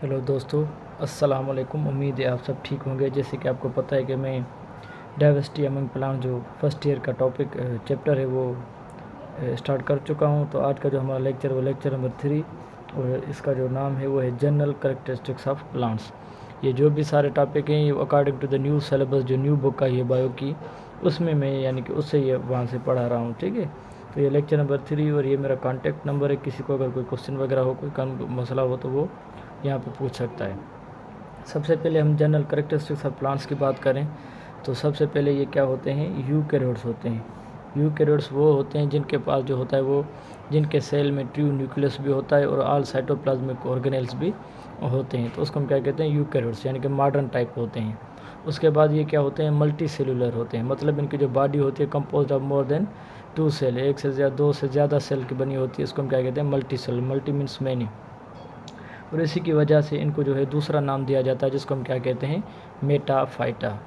Hello दोस्तों, अस्सलाम वालेकुम। उम्मीद है आप सब ठीक होंगे। जैसे कि आपको पता है कि मैं डाइवर्सिटी अमंग प्लांट जो फर्स्ट ईयर का टॉपिक चैप्टर है वो स्टार्ट कर चुका हूं। तो आज का जो हमारा लेक्चर वो लेक्चर नंबर 3 और इसका जो नाम है वो है जनरल करैक्टरिस्टिक्स ऑफ प्लांट्स। ये जो भी सारे टॉपिक हैं ये according to the new syllabus जो न्यू बुक का ये बायो की उसमें मैं यानी कि उससे ये वहाँ से पढ़ा रहा हूँ। ठीक है, तो ये लेक्चर नंबर 3 और ये मेरा कॉन्टैक्ट नंबर है। किसी को अगर कोई क्वेश्चन वगैरह हो, कोई मसला हो तो वो यहाँ पे पूछ सकता है। सबसे पहले हम जनरल करैक्टरिस्टिक्स ऑफ प्लांट्स की बात करें तो सबसे पहले ये क्या होते हैं, यूकैरियोट्स होते हैं। यूकैरियोट्स वो होते हैं जिनके पास जो होता है वो जिनके सेल में ट्रू न्यूक्लियस भी होता है और ऑल साइटोप्लाज्मिक ऑर्गेनेल्स भी होते हैं। तो उसको हम क्या कहते हैं, यूकैरियोट्स, यानी कि मॉडर्न टाइप होते हैं। उसके बाद ये क्या होते हैं, मल्टी सेलुलर होते हैं। मतलब इनकी जो बॉडी होती है compose of more than 2 cell, एक से ज़्यादा 2 से ज़्यादा सेल की बनी होती है। इसको हम क्या कहते हैं, multi cell. Multi means many. और इसी की वजह से इनको जो है दूसरा नाम दिया जाता है जिसको हम क्या कहते हैं, मेटाफाइटा।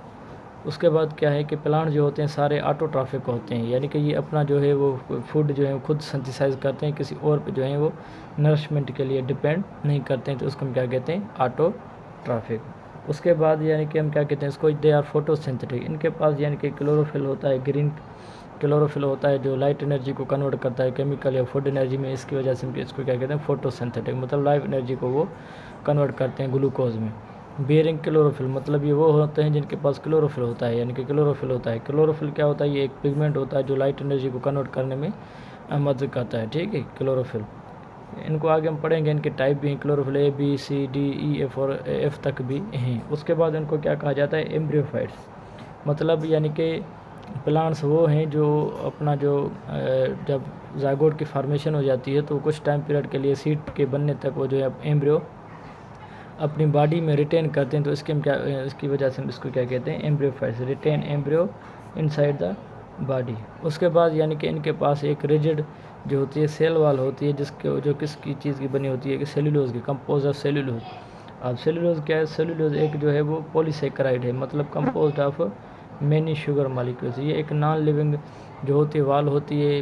उसके बाद क्या है कि प्लांट जो होते हैं सारे ऑटोट्रॉफिक होते हैं, यानी कि ये अपना जो है वो फूड जो है खुद सिंथेसाइज करते हैं, किसी और पे जो है वो नरिशमेंट के लिए डिपेंड नहीं करते हैं। तो उसको हम क्या कहते हैं, ऑटोट्रॉफिक। उसके बाद यानी कि हम क्या कहते हैं इसको, दे आर फोटोसिंथेटिक। इनके पास यानी कि क्लोरोफिल होता है, ग्रीन क्लोरोफिल होता है जो लाइट एनर्जी को कन्वर्ट करता है केमिकल या फूड एनर्जी में। इसकी वजह से इसको क्या कहते हैं, फोटोसिंथेटिक। मतलब लाइट एनर्जी को वो कन्वर्ट करते हैं ग्लूकोज में। बेरिंग क्लोरोफिल, मतलब ये वो होते हैं जिनके पास क्लोरोफिल होता है, यानी कि क्लोरोफिल होता है। क्लोरोफिल क्या होता है, ये एक पिगमेंट होता है जो लाइट एनर्जी को कन्वर्ट करने में मदद करता है। ठीक है, क्लोरोफिल। इनको आगे हम पढ़ेंगे, इनके टाइप भी हैं chlorophyll, A B C D E F और एफ तक भी हैं। उसके बाद इनको क्या कहा जाता है, एम्ब्रियोफाइट्स। मतलब यानी कि प्लांट्स वो हैं जो अपना जो जब जायगोट की फार्मेशन हो जाती है तो कुछ टाइम पीरियड के लिए सीड के बनने तक वो जो है एम्ब्रियो अपनी बॉडी में रिटेन करते हैं। तो इसके हम क्या, इसकी वजह से हम इसको क्या कहते हैं, embryophytes, retain embryo inside the body. उसके बाद यानी कि इनके पास एक रिजिड जो होती है सेल वाल होती है जिसके जो किसकी चीज़ की बनी होती है, कि सेलुलोज की, कंपोज ऑफ सेलुलोज। अब सेलुलोज क्या है, सेलुलोज एक जो है वो पॉलीसेकेराइड है, मतलब compose of many sugar molecules. ये एक नॉन लिविंग जो होती है वाल होती है,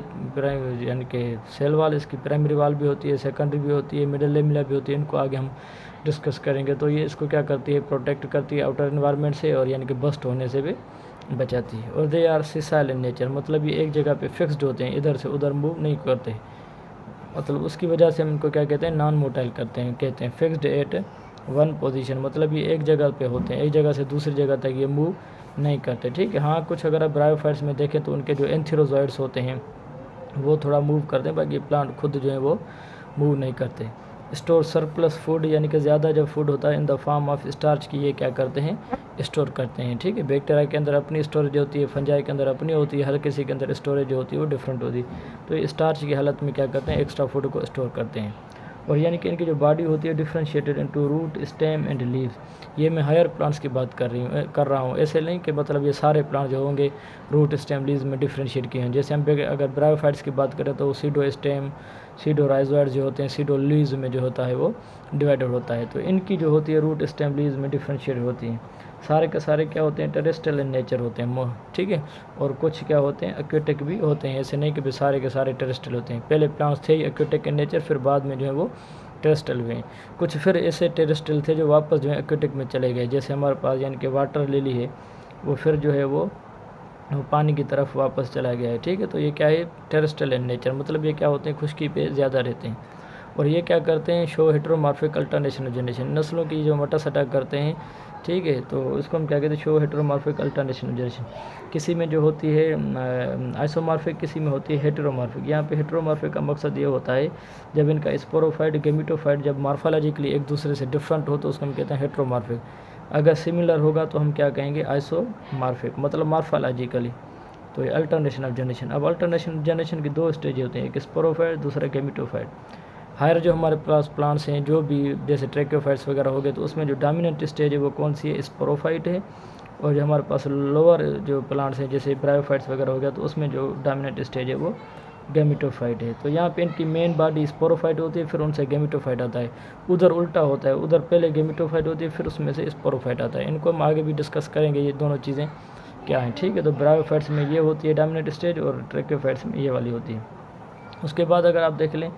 यानी कि सेल वाल। इसकी प्राइमरी वाल भी होती है, सेकेंडरी भी होती है, मिडल लेमिला भी होती है। इनको आगे हम डिस्कस करेंगे। तो ये इसको क्या करती है, प्रोटेक्ट करती है आउटर इन्वायरमेंट से और यानी कि बस्ट होने से भी बचाती है। और they are sessile in nature, मतलब ये एक जगह पे फिक्स्ड होते हैं, इधर से उधर मूव नहीं करते। मतलब उसकी वजह से हम इनको क्या कहते हैं, नॉन मोटाइल कहते हैं फिक्स्ड एट वन पोजीशन। मतलब ये एक जगह पे होते हैं, एक जगह से दूसरी जगह तक ये मूव नहीं करते। ठीक है, हाँ कुछ अगर आप ब्रायोफाइट्स में देखें तो उनके जो एंथेरोजॉइड्स होते हैं वो थोड़ा मूव करते हैं, बाकी प्लांट खुद जो है वो मूव नहीं करते। स्टोर सरप्लस फूड, यानी कि ज़्यादा जब फूड होता है in the form of starch की, ये क्या करते हैं, स्टोर करते हैं। ठीक है, बैक्टीरिया के अंदर अपनी स्टोरेज होती है, फंजाई के अंदर अपनी होती है, हर किसी के अंदर स्टोरेज होती है वो डिफरेंट होती है। तो ये स्टार्च की हालत में क्या करते हैं, एक्स्ट्रा फूड को स्टोर करते हैं। और यानी कि इनकी जो बॉडी होती है differentiated into root, stem and leaves. ये मैं हायर प्लांट्स की बात कर रहा हूँ। ऐसे नहीं कि मतलब ये सारे प्लांट जो होंगे रूट, स्टेम, लीव्स में डिफ्रेंशिएट किए हैं। जैसे हम अगर ब्रायोफाइट्स की बात करें तो सीडो स्टेम, सीडो राइजोइड जो होते हैं, सीडो लीव्स में जो होता है वो डिवाइडेड होता है। तो इनकी जो होती है रूट, स्टेम, लीव्स में डिफ्रेंशिएट होती हैं। सारे के सारे क्या होते हैं, टेरेस्ट्रियल इन नेचर होते हैं। ठीक है, और कुछ क्या होते हैं, एक्वेटिक भी होते हैं। ऐसे नहीं कि भी सारे के सारे टेरेस्ट्रियल होते हैं। पहले प्लांट्स थे ही एक्वेटिक इन नेचर, फिर बाद में जो है वो टेरेस्ट्रियल हुए। कुछ फिर ऐसे टेरेस्ट्रियल थे जो वापस जो है एक्वेटिक में चले गए। जैसे हमारे पास यानी कि वाटर लिली है, वो फिर जो है वो पानी की तरफ वापस चला गया है। ठीक है, तो ये क्या है, टेरेस्ट्रियल इन नेचर। मतलब ये क्या होते हैं, खुश्की पे ज़्यादा रहते हैं। और ये क्या करते हैं, शो हेटेरोमॉर्फिक अल्टरनेशन जनरेशन, नस्लों की जो मटासटा करते हैं। ठीक है, तो इसको हम क्या कहते हैं, शो हेटेरोमॉर्फिक अल्टरनेशन जनरेशन। किसी में जो होती है आइसोमॉर्फिक, किसी में होती है हेटेरोमॉर्फिक। यहाँ पे हेटेरोमॉर्फिक का मकसद ये होता है जब इनका स्पोरोफाइट, गेमिटोफाइट जब मॉर्फोलॉजिकली एक दूसरे से डिफरेंट हो तो उसको हम कहते हैं हेटेरोमॉर्फिक। अगर सिमिलर होगा तो हम क्या कहेंगे, आइसोमॉर्फिक, मतलब मॉर्फोलॉजिकली। तो ये अल्टरनेशन ऑफ जनरेशन। अब अल्टरनेशन जनरेशन की 2 स्टेज होते हैं, एक स्पोरोफाइट, दूसरा गेमिटोफाइट। हायर जो हमारे पास प्लांट्स हैं, जो भी जैसे ट्रैकियोफाइट्स वगैरह हो गए, तो उसमें जो डोमिनेंट स्टेज है वो कौन सी है, स्पोरोफाइट है। और जो हमारे पास लोअर जो प्लांट्स हैं जैसे ब्रायोफाइट्स वगैरह हो गया, तो उसमें जो डोमिनेंट स्टेज है वो गेमिटोफाइट है। तो यहाँ पे इनकी मेन बॉडी स्पोरोफाइट होती है, फिर उनसे गेमिटोफाइट आता है। उधर उल्टा होता है, उधर पहले गेमिटोफाइट होती है, फिर उसमें से स्पोरोफाइट आता है। इनको हम आगे भी डिस्कस करेंगे ये दोनों चीज़ें क्या हैं। ठीक है, तो ब्रायोफाइट्स में ये होती है डोमिनेंट स्टेज और ट्रैकियोफाइट्स में ये वाली होती है। उसके बाद अगर आप देख लें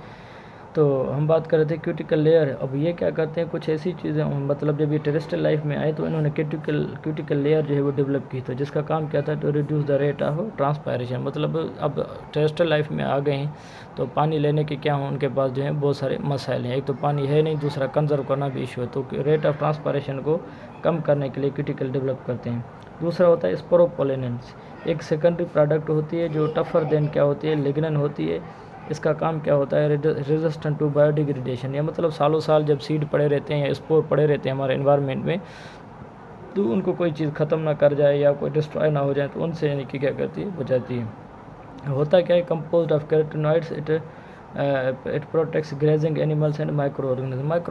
तो हम बात कर रहे थे क्यूटिकल लेयर। अब ये क्या करते हैं, कुछ ऐसी चीज़ें, मतलब जब ये टेरेस्ट्रियल लाइफ में आए तो इन्होंने क्यूटिकल लेयर जो है वो डेवलप की, तो जिसका काम क्या था, to reduce the rate of transpiration. मतलब अब टेरेस्ट्रियल लाइफ में आ गए हैं तो पानी लेने के क्या हो, उनके पास जो है बहुत सारे मसाइल हैं। एक तो पानी है नहीं, दूसरा कंजर्व करना भी इशू है, तो रेट ऑफ ट्रांसपायरेशन को कम करने के लिए क्यूटिकल डेवलप करते हैं। दूसरा होता है स्पोरोपोलेनेंस, एक सेकेंडरी प्रोडक्ट होती है जो टफर देन क्या होती है, लिग्नन होती है। इसका काम क्या होता है, रेजिस्टेंट टू बायोडिग्रेडेशन, या मतलब सालों साल जब सीड पड़े रहते हैं या स्पोर पड़े रहते हैं हमारे एनवायरनमेंट में, तो उनको कोई चीज़ ख़त्म ना कर जाए या कोई डिस्ट्रॉय ना हो जाए, तो उनसे यानी कि क्या करती है, बचाती है। होता क्या है, composed of carotenoids, it protects grazing animals and micro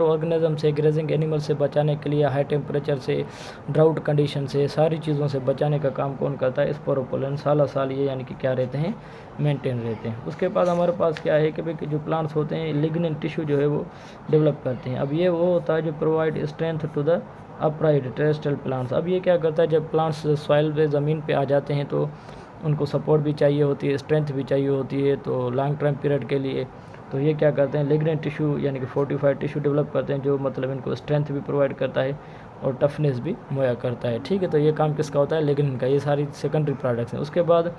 organism से, ग्रेजिंग एनिमल से बचाने के लिए, हाई टेम्परेचर से, ड्राउट कंडीशन से, सारी चीज़ों से बचाने का काम कौन करता है, स्पोरोपोलन। साल साल ये यानी कि क्या रहते हैं, मेंटेन रहते हैं। उसके बाद हमारे पास क्या है कि भाई जो प्लांट्स होते हैं लिग्निन टिश्यू जो है वो डेवलप करते हैं। अब ये वो होता है जो provide strength to the upright terrestrial plants. अब ये क्या करता है, जब प्लांट्स सॉइल पे ज़मीन पे आ जाते हैं तो उनको सपोर्ट भी चाहिए होती है, स्ट्रेंथ भी चाहिए होती है, तो लॉन्ग टर्म पीरियड के लिए। तो ये क्या करते हैं, लिग्निन टिश्यू यानी कि फोर्टिफाइड टिश्यू डेवलप करते हैं, जो मतलब इनको स्ट्रेंथ भी प्रोवाइड करता है और टफनेस भी मुहैया करता है। ठीक है, तो ये काम किसका होता है, लिग्निन का। ये सारी सेकेंडरी प्रोडक्ट्स हैं। उसके बाद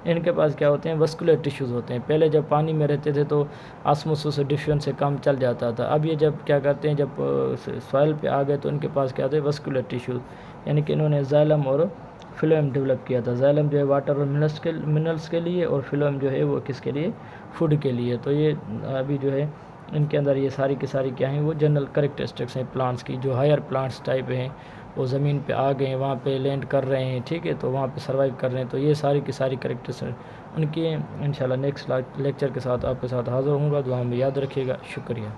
इनके पास क्या होते हैं, वस्कुलर टिश्यूज़ होते हैं। पहले जब पानी में रहते थे तो ऑस्मोसिस डिफ्यूजन से काम चल जाता था। अब ये जब क्या करते हैं, जब सॉइल पे आ गए तो इनके पास क्या होते हैं, वस्कुलर टिश्यूज़, यानी कि इन्होंने जाइलम और फिलोएम डेवलप किया था। जाइलम जो है वाटर और मिनरल्स के लिए, और फिलोएम जो है वो किसके लिए, फूड के लिए। तो ये अभी जो है इनके अंदर ये सारी की सारी क्या हैं, वो जनरल करेक्टरिस्टिक्स हैं प्लांट्स की। जो हायर प्लांट्स टाइप हैं वो ज़मीन पे आ गए हैं, वहाँ पे लैंड कर रहे हैं, ठीक है, तो वहाँ पे सर्वाइव कर रहे हैं। तो ये सारी की सारी करेक्टरिस्टिक्स उनकी इंशाल्लाह नेक्स्ट लेक्चर के साथ आपके साथ हाज़िर होऊंगा। दुआ में याद रखिएगा। शुक्रिया।